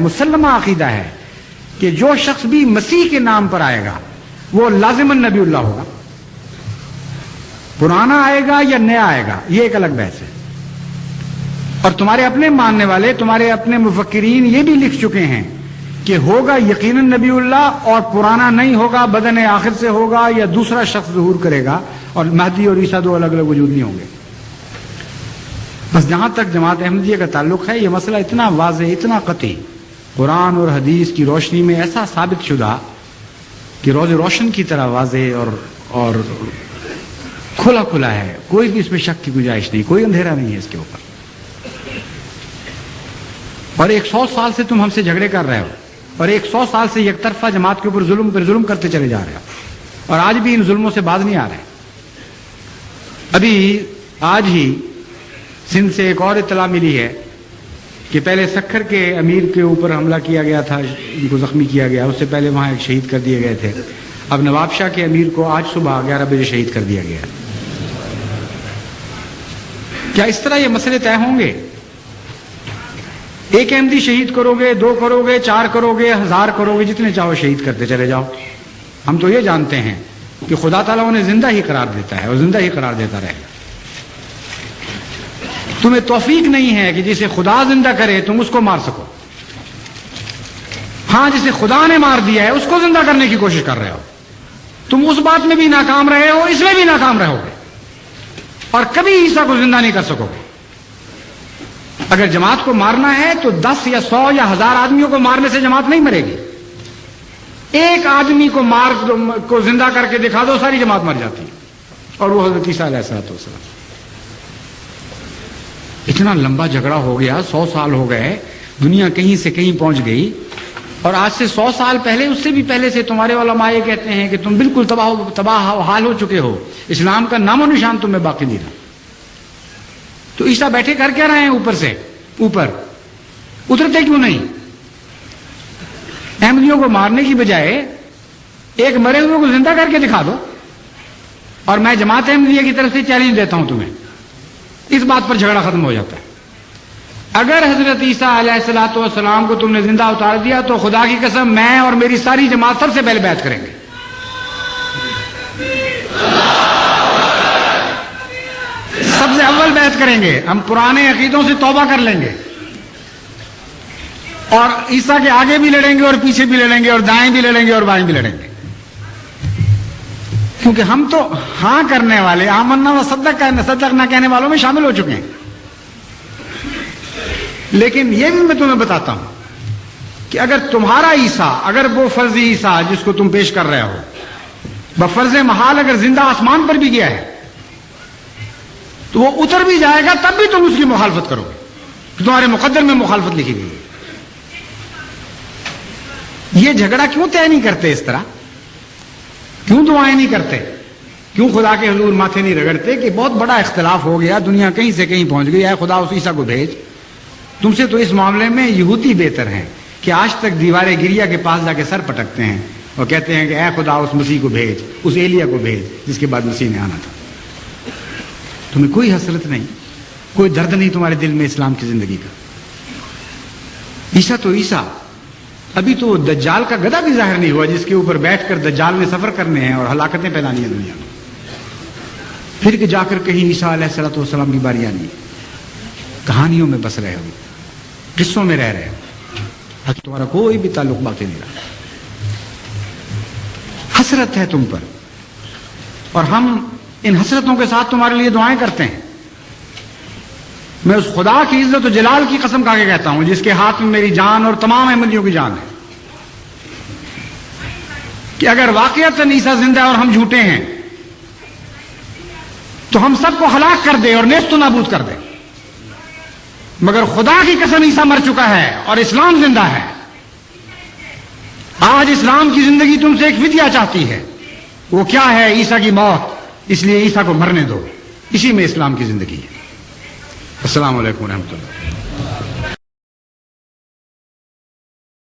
مسلمہ عقیدہ ہے کہ جو شخص بھی مسیح کے نام پر آئے گا وہ لازماً نبی اللہ ہوگا. پرانا آئے گا یا نیا آئے گا یہ ایک الگ بحث ہے. اور تمہارے اپنے ماننے والے، تمہارے اپنے مفکرین یہ بھی لکھ چکے ہیں کہ ہوگا یقیناً نبی اللہ، اور پرانا نہیں ہوگا، بدن آخر سے ہوگا یا دوسرا شخص ظہور کرے گا، اور مہدی اور عیسیٰ دو الگ الگ وجود نہیں ہوں گے. بس جہاں تک جماعت احمدیہ کا تعلق ہے یہ مسئلہ اتنا واضح، اتنا قطعی، قرآن اور حدیث کی روشنی میں ایسا ثابت شدہ کہ روز روشن کی طرح واضح اور کھلا کھلا ہے. کوئی بھی اس میں شک کی گنجائش نہیں، کوئی اندھیرا نہیں ہے اس کے اوپر. اور 100 سال سے تم ہم سے جھگڑے کر رہے ہو، اور 100 سال سے یک طرفہ جماعت کے اوپر ظلم پر ظلم کرتے چلے جا رہے ہو، اور آج بھی ان ظلموں سے باز نہیں آ رہے. ابھی آج ہی سندھ سے ایک اور اطلاع ملی ہے کہ پہلے سکھر کے امیر کے اوپر حملہ کیا گیا تھا، ان کو زخمی کیا گیا، اس سے پہلے وہاں ایک شہید کر دیے گئے تھے. اب نواب شاہ کے امیر کو آج صبح 11 بجے شہید کر دیا گیا. کیا اس طرح یہ مسئلے طے ہوں گے؟ ایک احمدی شہید کرو گے، 2 کرو گے، 4 کرو گے، 1000 کرو گے، جتنے چاہو شہید کرتے چلے جاؤ. ہم تو یہ جانتے ہیں کہ خدا تعالیٰ انہیں زندہ ہی قرار دیتا ہے اور زندہ ہی قرار دیتا رہے گا. تمہیں توفیق نہیں ہے کہ جسے خدا زندہ کرے تم اس کو مار سکو. ہاں، جسے خدا نے مار دیا ہے اس کو زندہ کرنے کی کوشش کر رہے ہو. تم اس بات میں بھی ناکام رہے ہو، اس میں بھی ناکام رہو گے، اور کبھی عیسیٰ کو زندہ نہیں کر سکو گے. اگر جماعت کو مارنا ہے تو 10 یا 100 یا 1000 آدمیوں کو مارنے سے جماعت نہیں مرے گی. ایک آدمی کو زندہ کر کے دکھا دو، ساری جماعت مر جاتی ہے، اور وہ حضرت عیسیٰ علیہ السلام. اتنا لمبا جھگڑا ہو گیا، 100 سال ہو گئے، دنیا کہیں سے کہیں پہنچ گئی، اور آج سے 100 سال پہلے، اس سے بھی پہلے سے تمہارے علماء یہ کہتے ہیں کہ تم بالکل تباہ حال ہو چکے ہو، اسلام کا نام و نشان تمہیں باقی نہیں رہا. تو عیسیٰ بیٹھے کر کے رہے ہیں اوپر سے، اوپر اترتے کیوں نہیں؟ احمدیوں کو مارنے کی بجائے ایک مرے ہوئے کو زندہ کر کے دکھا دو. اور میں جماعت احمدیہ کی طرف سے چیلنج دیتا ہوں تمہیں، اس بات پر جھگڑا ختم ہو جاتا ہے. اگر حضرت عیسیٰ علیہ السلام کو تم نے زندہ اتار دیا تو خدا کی قسم میں اور میری ساری جماعت سب سے پہلے بیعت کریں گے. سب سے اول بیعت کریں گے. ہم پرانے عقیدوں سے توبہ کر لیں گے، اور عیسیٰ کے آگے بھی لڑیں گے اور پیچھے بھی لڑیں گے اور دائیں بھی لڑیں گے اور بائیں بھی لڑیں گے. کیونکہ ہم تو ہاں کرنے والے، آمنا و صدقنا کہنے والوں میں شامل ہو چکے ہیں. لیکن یہ بھی میں تمہیں بتاتا ہوں کہ اگر تمہارا عیسیٰ، اگر وہ فرضی عیسیٰ جس کو تم پیش کر رہے ہو بفرض محال اگر زندہ آسمان پر بھی گیا ہے تو وہ اتر بھی جائے گا، تب بھی تم اس کی مخالفت کرو گے. تمہارے مقدر میں مخالفت لکھی گئی ہے. یہ جھگڑا کیوں طے نہیں کرتے اس طرح؟ کیوں دعائیں نہیں کرتے؟ کیوں خدا کے حضور ماتھے نہیں رگڑتے کہ بہت بڑا اختلاف ہو گیا، دنیا کہیں سے کہیں پہنچ گئی، اے خدا اس عیسیٰ کو بھیج. تم سے تو اس معاملے میں یہودی بہتر ہیں کہ آج تک دیوار گریا کے پاس جا کے سر پٹکتے ہیں اور کہتے ہیں کہ اے خدا اس مسیح کو بھیج، اس ایلیا کو بھیج جس کے بعد مسیح نے آنا تھا. تمہیں کوئی حسرت نہیں، کوئی درد نہیں تمہارے دل میں اسلام کی زندگی کا. عیسیٰ تو عیسیٰ، ابھی تو دجال کا گدھا بھی ظاہر نہیں ہوا جس کے اوپر بیٹھ کر دجال نے سفر کرنے ہیں اور ہلاکتیں پھیلانی ہیں دنیا میں. پھر کہ جا کر کہیں عیسیٰ علیہ السلام کی باری آنی ہے. کہانیوں میں بس رہے ہو، قصوں میں رہ رہے ہو، تمہارا کوئی بھی تعلق باقی نہیں رہا. حسرت ہے تم پر، اور ہم ان حسرتوں کے ساتھ تمہارے لیے دعائیں کرتے ہیں. میں اس خدا کی عزت و جلال کی قسم کھا کے کہتا ہوں جس کے ہاتھ میں میری جان اور تمام احمدیوں کی جان ہے کہ اگر واقعتاً عیسیٰ زندہ ہے اور ہم جھوٹے ہیں تو ہم سب کو ہلاک کر دے اور نیست و نابود کر دے. مگر خدا کی قسم عیسیٰ مر چکا ہے اور اسلام زندہ ہے. آج اسلام کی زندگی تم سے ایک فدیہ چاہتی ہے. وہ کیا ہے؟ عیسیٰ کی موت. اس لیے عیسیٰ کو مرنے دو، اسی میں اسلام کی زندگی ہے. السلام علیکم ورحمۃ اللہ.